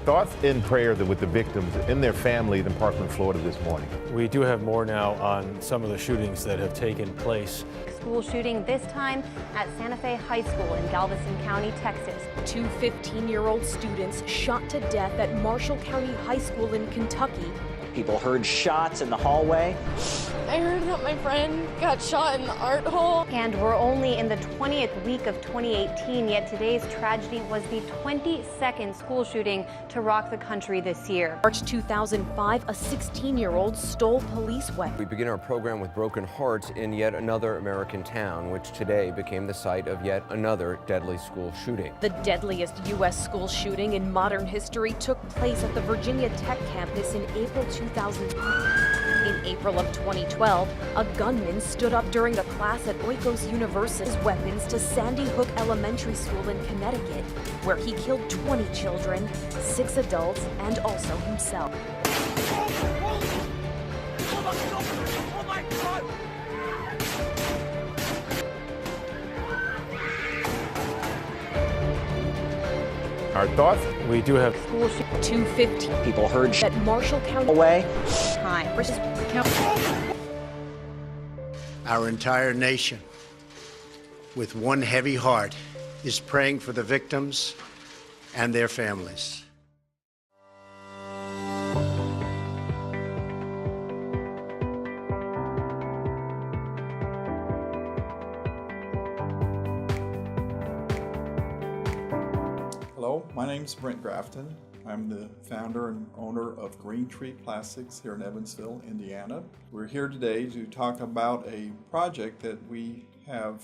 Thoughts and prayers with the victims and their families in Parkland, Florida this morning. We do have more now on some of the shootings that have taken place. School shooting this time at Santa Fe High School in Galveston County, Texas. Two 15-year-old students shot to death at Marshall County High School in Kentucky. People heard shots in the hallway. I heard that my friend got shot in the art hall. And we're only in the 20th week of 2018, yet today's tragedy was the 22nd school shooting to rock the country this year. March 2005, a 16-year-old stole police weapons. We begin our program with broken hearts in yet another American town, which today became the site of yet another deadly school shooting. The deadliest U.S. school shooting in modern history took place at the Virginia Tech campus in April 2000. In April of 2012, a gunman stood up during a class at Oikos University's weapons to Sandy Hook Elementary School in Connecticut, where he killed 20 children, 6 adults, and also himself. Oh my God! Our thoughts? We do have School shooting 250 People heard at Marshall County away. time. Our entire nation, with one heavy heart, is praying for the victims and their families. Hello, my name is Brent Grafton. I'm the founder and owner of Tree Plastics here in Evansville, Indiana. We're here today to talk about a project that we have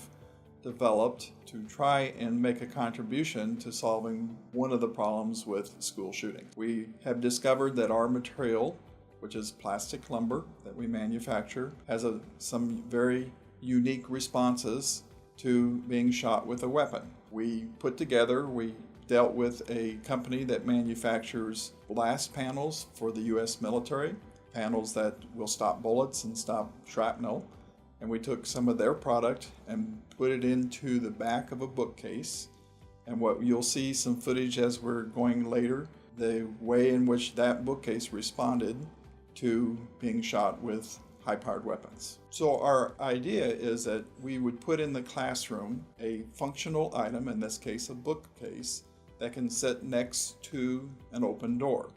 developed to try and make a contribution to solving one of the problems with school shooting. We have discovered that our material, which is plastic lumber that we manufacture, has some very unique responses to being shot with a weapon. We dealt with a company that manufactures blast panels for the U.S. military, panels that will stop bullets and stop shrapnel. And we took some of their product and put it into the back of a bookcase. And what you'll see some footage as we're going later, the way in which that bookcase responded to being shot with high-powered weapons. So our idea is that we would put in the classroom a functional item, in this case a bookcase, that can sit next to an open door.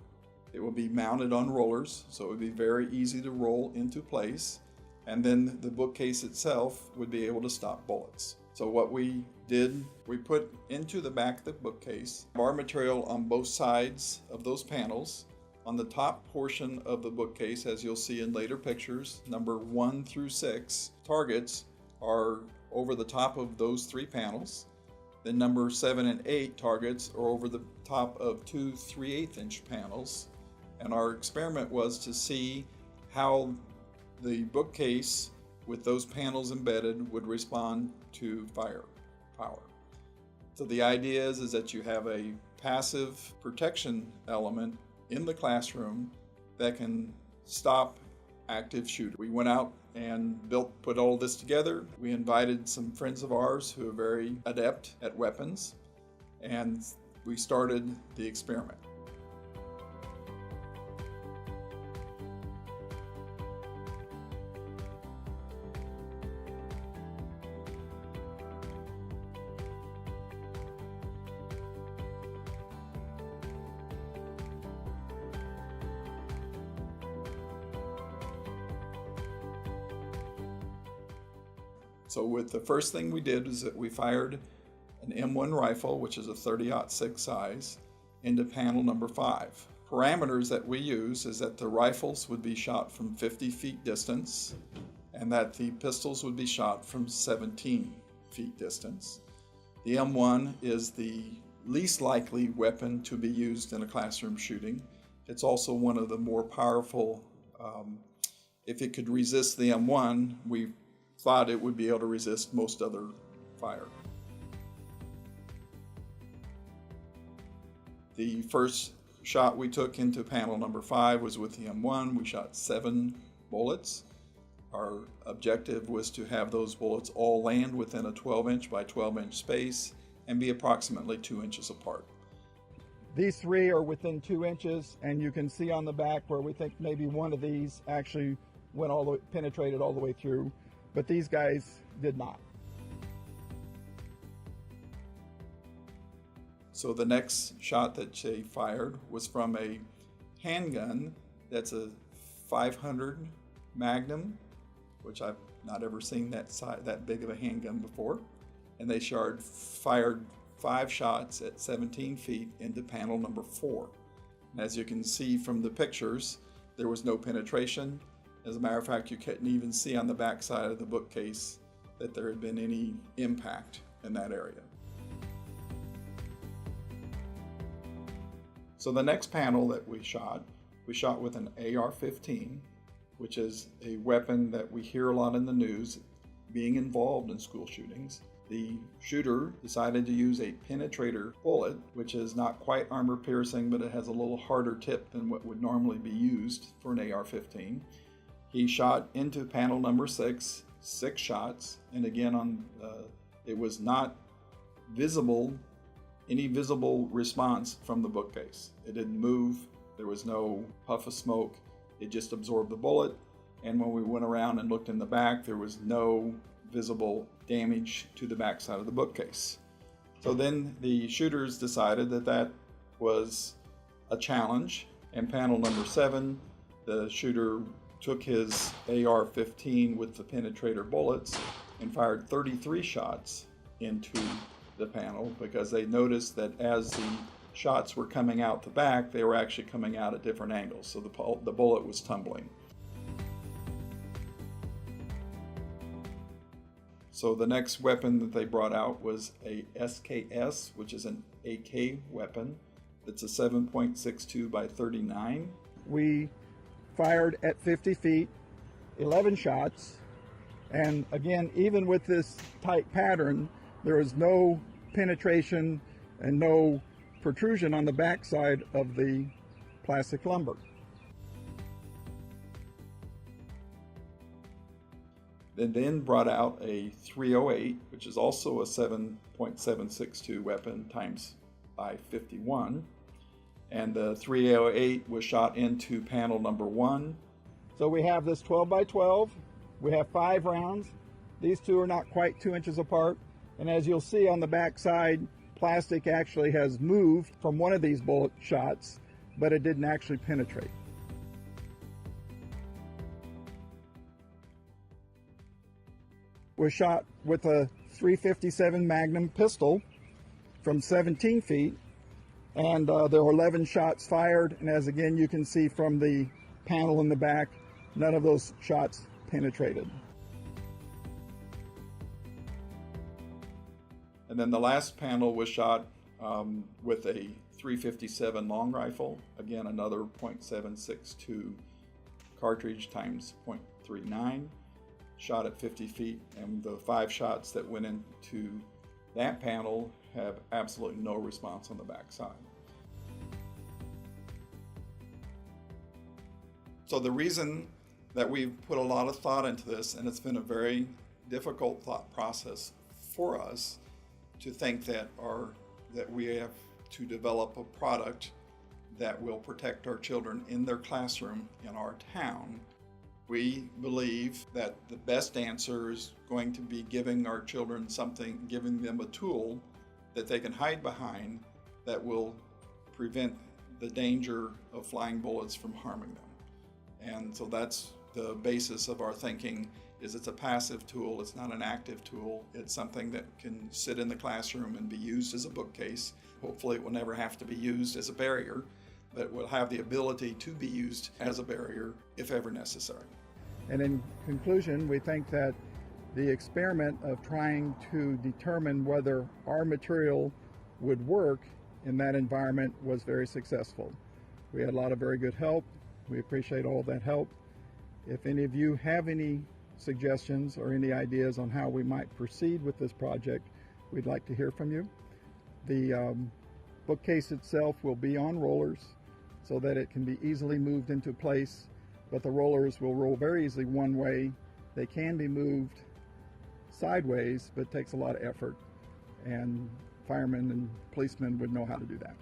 It will be mounted on rollers, so it would be very easy to roll into place, and then the bookcase itself would be able to stop bullets. So what we did, we put into the back of the bookcase our material on both sides of those panels. On the top portion of the bookcase, as you'll see in later pictures, number 1 through 6 targets are over the top of those 3 panels. Then number 7 and 8 targets are over the top of 2 3/8-inch panels. And our experiment was to see how the bookcase with those panels embedded would respond to firepower. So the idea is that you have a passive protection element in the classroom that can stop active shooters. We went out and put all this together. We invited some friends of ours who are very adept at weapons, and we started the experiment. So with the first thing we did is that we fired an M1 rifle, which is a 30-06 size, into panel number 5. Parameters that we use is that the rifles would be shot from 50 feet distance and that the pistols would be shot from 17 feet distance. The M1 is the least likely weapon to be used in a classroom shooting. It's also one of the more powerful. If it could resist the M1, we thought it would be able to resist most other fire. The first shot we took into panel number 5 was with the M1. We shot 7 bullets. Our objective was to have those bullets all land within a 12-inch by 12-inch space and be approximately 2 inches apart. These three are within 2 inches, and you can see on the back where we think maybe one of these actually went all the way, penetrated all the way through, but these guys did not. So the next shot that they fired was from a handgun that's a 500 Magnum, which I've not ever seen that big of a handgun before. And they fired 5 shots at 17 feet into panel number 4. And as you can see from the pictures, there was no penetration. As a matter of fact, you couldn't even see on the back side of the bookcase that there had been any impact in that area. So the next panel that we shot with an AR-15, which is a weapon that we hear a lot in the news being involved in school shootings. The shooter decided to use a penetrator bullet, which is not quite armor piercing, but it has a little harder tip than what would normally be used for an AR-15. He shot into panel number 6, 6 shots, and again it was not any visible response from the bookcase. It didn't move, there was no puff of smoke, it just absorbed the bullet, and when we went around and looked in the back, there was no visible damage to the back side of the bookcase. So then the shooters decided that that was a challenge, and panel number 7, the shooter took his AR-15 with the penetrator bullets and fired 33 shots into the panel, because they noticed that as the shots were coming out the back, they were actually coming out at different angles, so the bullet was tumbling. So the next weapon that they brought out was a SKS, which is an AK weapon. It's a 7.62 by 39. We fired at 50 feet, 11 shots, and again, even with this tight pattern, there was no penetration and no protrusion on the backside of the plastic lumber. They then brought out a 308, which is also a 7.762 weapon times by 51. And the 308 was shot into panel number 1. So we have this 12 by 12. We have 5 rounds. These two are not quite 2 inches apart. And as you'll see on the back side, plastic actually has moved from one of these bullet shots, but it didn't actually penetrate. Was shot with a .357 Magnum pistol from 17 feet, and there were 11 shots fired, and as again you can see from the panel in the back, none of those shots penetrated. And then the last panel was shot with a .357 long rifle, again another .762 cartridge times .39, shot at 50 feet, and the 5 shots that went into that panel have absolutely no response on the back side. So the reason that we've put a lot of thought into this, and it's been a very difficult thought process for us, to think that we have to develop a product that will protect our children in their classroom in our town. We believe that the best answer is going to be giving our children something, giving them a tool that they can hide behind that will prevent the danger of flying bullets from harming them. And so that's the basis of our thinking, is it's a passive tool, it's not an active tool. It's something that can sit in the classroom and be used as a bookcase. Hopefully it will never have to be used as a barrier, but it will have the ability to be used as a barrier if ever necessary. And in conclusion, we think that the experiment of trying to determine whether our material would work in that environment was very successful. We had a lot of very good help. We appreciate all that help. If any of you have any suggestions or any ideas on how we might proceed with this project, we'd like to hear from you. The bookcase itself will be on rollers so that it can be easily moved into place, but the rollers will roll very easily one way. They can be moved sideways, but it takes a lot of effort, and firemen and policemen would know how to do that.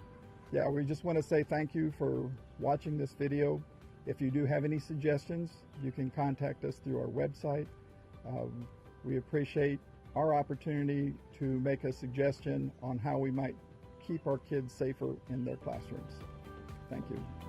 Yeah, we just want to say thank you for watching this video. If you do have any suggestions, you can contact us through our website. We appreciate our opportunity to make a suggestion on how we might keep our kids safer in their classrooms. Thank you.